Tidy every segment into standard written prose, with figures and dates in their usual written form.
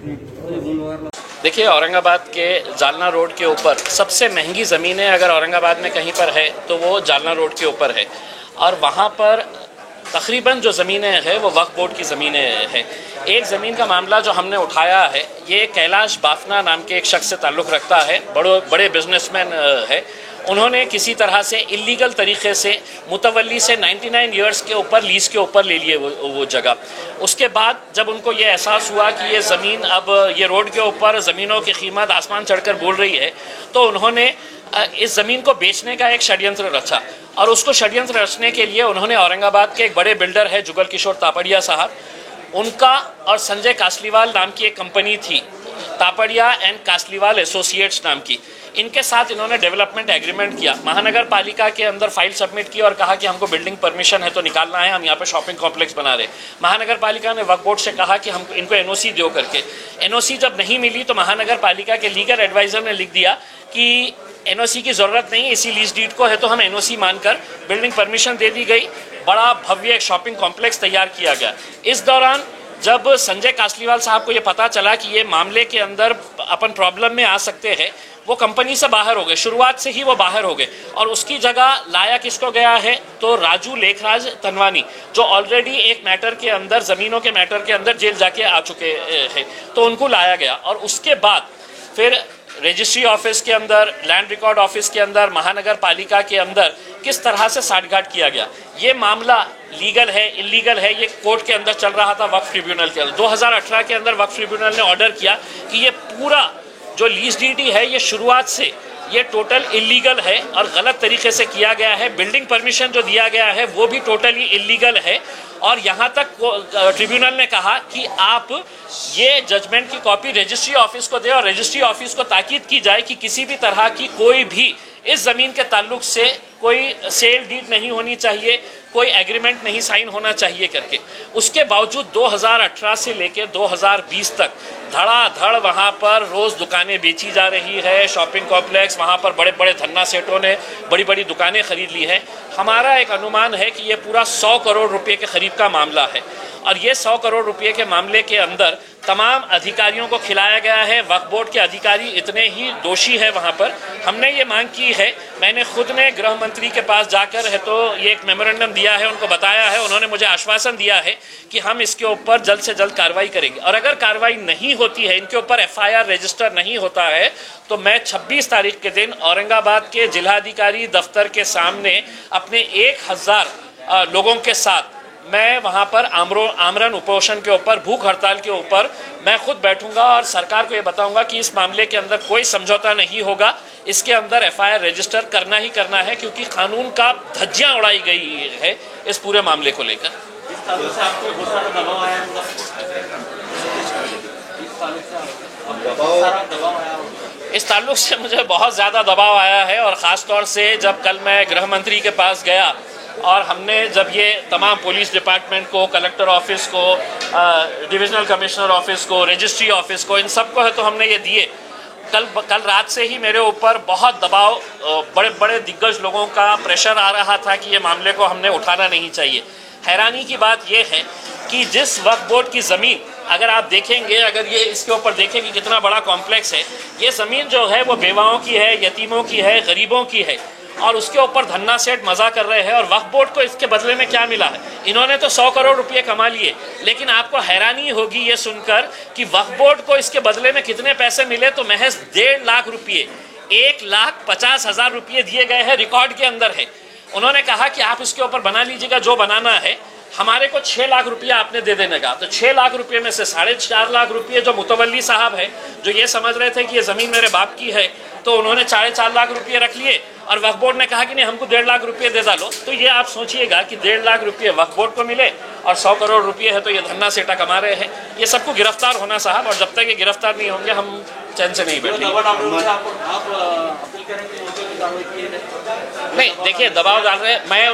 देखिए, औरंगाबाद के जालना रोड के ऊपर सबसे महंगी ज़मीनें अगर औरंगाबाद में कहीं पर है तो वो जालना रोड के ऊपर है। और वहाँ पर तकरीबन जो ज़मीनें हैं वो वक्फ बोर्ड की ज़मीनें हैं। एक ज़मीन का मामला जो हमने उठाया है, ये कैलाश बाफना नाम के एक शख्स से ताल्लुक़ रखता है, बड़े बिजनेसमैन है। उन्होंने किसी तरह से इलीगल तरीके से मुतवल्ली से 99 ईयर्स के ऊपर लीज़ के ऊपर ले लिए वो जगह। उसके बाद जब उनको ये एहसास हुआ कि ये ज़मीन अब ये रोड के ऊपर ज़मीनों की कीमत आसमान चढ़कर बोल रही है, तो उन्होंने इस ज़मीन को बेचने का एक षड्यंत्र रचा। और उसको षड्यंत्र रचने के लिए उन्होंने औरंगाबाद के एक बड़े बिल्डर है जुगल किशोर तापड़िया साहब, उनका और संजय कासलीवाल नाम की एक कंपनी थी, तापड़िया एंड कासलीवाल एसोसिएट्स नाम की, इनके साथ इन्होंने डेवलपमेंट एग्रीमेंट किया। महानगर पालिका के अंदर फाइल सबमिट की और कहा कि हमको बिल्डिंग परमिशन है तो निकालना है, हम यहाँ पे शॉपिंग कॉम्प्लेक्स बना रहे। महानगर पालिका ने वक्फ बोर्ड से कहा कि हम इनको एनओसी दो करके। एनओसी जब नहीं मिली तो महानगर पालिका के लीगल एडवाइजर ने लिख दिया कि एनओसी की ज़रूरत नहीं, इसी लीज डीड को है तो हम एनओसी मानकर बिल्डिंग परमिशन दे दी गई। बड़ा भव्य एक शॉपिंग कॉम्प्लेक्स तैयार किया गया। इस दौरान जब संजय कासलीवाल साहब को ये पता चला कि ये मामले के अंदर अपन प्रॉब्लम में आ सकते हैं, वो कंपनी से बाहर हो गए। शुरुआत से ही वो बाहर हो गए और उसकी जगह लाया किसको गया है तो राजू लेखराज तनवानी, जो ऑलरेडी एक मैटर के अंदर, ज़मीनों के मैटर के अंदर जेल जाके आ चुके हैं, तो उनको लाया गया। और उसके बाद फिर रजिस्ट्री ऑफिस के अंदर, लैंड रिकॉर्ड ऑफिस के अंदर, महानगर पालिका के अंदर किस तरह से साठगांठ किया गया। ये मामला लीगल है इलीगल है, ये कोर्ट के अंदर चल रहा था वक्फ ट्रिब्यूनल के अंदर। 2018 के अंदर वक्फ ट्रिब्यूनल ने ऑर्डर किया कि ये पूरा जो लीज डीडी है ये शुरुआत से ये टोटल इलीगल है और गलत तरीके से किया गया है। बिल्डिंग परमिशन जो दिया गया है वो भी टोटली इलीगल है। और यहाँ तक ट्रिब्यूनल ने कहा कि आप ये जजमेंट की कॉपी रजिस्ट्री ऑफिस को दें और रजिस्ट्री ऑफिस को ताकीद की जाए कि किसी भी तरह की कोई भी इस ज़मीन के ताल्लुक से कोई सेल डीड नहीं होनी चाहिए, कोई एग्रीमेंट नहीं साइन होना चाहिए करके। उसके बावजूद 2018 से लेकर 2020 तक धड़ाधड़ वहाँ पर रोज़ दुकानें बेची जा रही है, शॉपिंग कॉम्प्लेक्स, वहाँ पर बड़े बड़े धन्ना सेठों ने बड़ी बड़ी दुकानें खरीद ली हैं। हमारा एक अनुमान है कि ये पूरा 100 करोड़ रुपये के करीब का मामला है। और ये 100 करोड़ रुपये के मामले के अंदर तमाम अधिकारियों को खिलाया गया है। वक्फ बोर्ड के अधिकारी इतने ही दोषी है वहाँ पर। हमने ये मांग की है, मैंने खुद ने गृह मंत्री के पास जाकर है तो ये एक मेमोरेंडम दिया है, उनको बताया है, उन्होंने मुझे आश्वासन दिया है कि हम इसके ऊपर जल्द से जल्द कार्रवाई करेंगे। और अगर कार्रवाई नहीं होती है, इनके ऊपर FIR रजिस्टर नहीं होता है, तो मैं 26 तारीख के दिन औरंगाबाद के जिलाधिकारी दफ्तर के सामने अपने 1000 लोगों के साथ मैं वहाँ पर आमरण उपोषण के ऊपर, भूख हड़ताल के ऊपर मैं खुद बैठूंगा और सरकार को ये बताऊंगा कि इस मामले के अंदर कोई समझौता नहीं होगा, इसके अंदर FIR रजिस्टर करना ही करना है, क्योंकि कानून का धज्जियां उड़ाई गई है इस पूरे मामले को लेकर। इस ताल्लुक से मुझे बहुत ज़्यादा दबाव आया है और ख़ास तौर से जब कल मैं गृह मंत्री के पास गया और हमने जब ये तमाम पुलिस डिपार्टमेंट को, कलेक्टर ऑफिस को, डिविजनल कमिश्नर ऑफिस को, रजिस्ट्री ऑफिस को, इन सबको है तो हमने ये दिए। कल रात से ही मेरे ऊपर बहुत दबाव, बड़े बड़े दिग्गज लोगों का प्रेशर आ रहा था कि ये मामले को हमने उठाना नहीं चाहिए। हैरानी की बात यह है कि जिस वक्फ बोर्ड की ज़मीन, अगर आप देखेंगे, अगर ये इसके ऊपर देखेंगे कितना बड़ा कॉम्प्लेक्स है, ये ज़मीन जो है वो बेवाओं की है, यतीमों की है, गरीबों की है, और उसके ऊपर धन्ना सेठ मज़ा कर रहे हैं। और वक्फ बोर्ड को इसके बदले में क्या मिला है? इन्होंने तो 100 करोड़ रुपये कमा लिए, लेकिन आपको हैरानी होगी ये सुनकर कि वक्फ बोर्ड को इसके बदले में कितने पैसे मिले, तो महज 1.5 लाख रुपये, 1,50,000 रुपये दिए गए हैं, रिकॉर्ड के अंदर है। उन्होंने कहा कि आप इसके ऊपर बना लीजिएगा जो बनाना है, हमारे को 6 लाख रुपया आपने दे देने का। तो 6 लाख रुपये में से 4.5 लाख रुपये जो मुतवल्ली साहब है, जो ये समझ रहे थे कि ये ज़मीन मेरे बाप की है, तो उन्होंने 4.5 लाख रुपये रख लिए और वक्फ बोर्ड ने कहा कि नहीं, हमको 1.5 लाख रुपये दे डालो। तो ये आप सोचिएगा कि 1.5 लाख रुपये वक्फ बोर्ड को मिले और 100 करोड़ रुपये है तो ये धन्ना सेठा कमा रहे हैं। ये सबको गिरफ्तार होना साहब, और जब तक ये गिरफ्तार नहीं होंगे हम चैन से नहीं बैठेंगे। नहीं, देखिए, दबाव डाल रहे हैं। मैं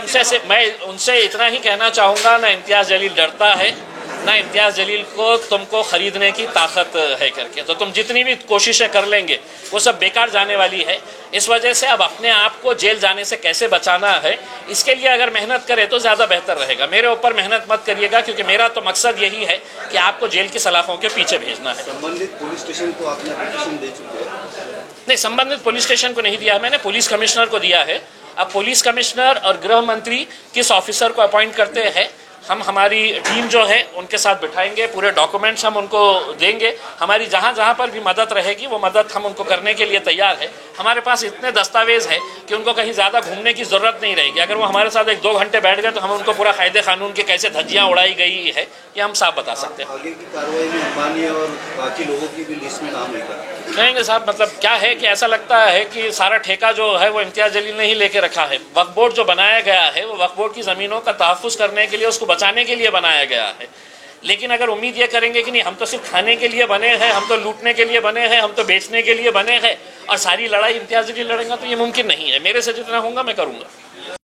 उनसे इतना ही कहना चाहूँगा, ना इम्तियाज़ जलील डरता है ना इम्तियाज़ जलील को तुमको ख़रीदने की ताकत है करके, तो तुम जितनी भी कोशिशें कर लेंगे वो सब बेकार जाने वाली है। इस वजह से अब अपने आप को जेल जाने से कैसे बचाना है, इसके लिए अगर मेहनत करें तो ज़्यादा बेहतर रहेगा। मेरे ऊपर मेहनत मत करिएगा, क्योंकि मेरा तो मकसद यही है कि आपको जेल की सलाखों के पीछे भेजना है। संबंधित पुलिस स्टेशन को आपने पिटीशन दे चुके हैं? नहीं, संबंधित पुलिस स्टेशन को नहीं दिया, मैंने पुलिस कमिश्नर को दिया है। अब पुलिस कमिश्नर और गृह मंत्री किस ऑफिसर को अपॉइंट करते हैं, हम हमारी टीम जो है उनके साथ बिठाएंगे, पूरे डॉक्यूमेंट्स हम उनको देंगे। हमारी जहाँ जहाँ पर भी मदद रहेगी वो मदद हम उनको करने के लिए तैयार है। हमारे पास इतने दस्तावेज है कि उनको कहीं ज़्यादा घूमने की ज़रूरत नहीं रहेगी। अगर वो हमारे साथ 1-2 घंटे बैठ गए तो हम उनको पूरा कायदे कानून के कैसे धज्जियाँ उड़ाई गई है ये हम साफ बता सकते हैं। आगे की कार्रवाई में अंबानी और बाकी लोगों की भी लिस्ट में नाम होगा? कहेंगे साहब, मतलब क्या है कि ऐसा लगता है कि सारा ठेका जो है वो इम्तियाज़ जलील ने ही लेके रखा है। वक्फ बोर्ड जो बनाया गया है वो वक्फ बोर्ड की ज़मीनों का तहफ़्फ़ुज़ करने के लिए, उसको बचाने के लिए बनाया गया है। लेकिन अगर उम्मीद ये करेंगे कि नहीं हम तो सिर्फ खाने के लिए बने हैं, हम तो लूटने के लिए बने हैं, हम तो बेचने के लिए बने हैं और सारी लड़ाई इम्तियाज़ जलील लड़ेंगे, तो ये मुमकिन नहीं है। मेरे से जितना होगा मैं करूँगा।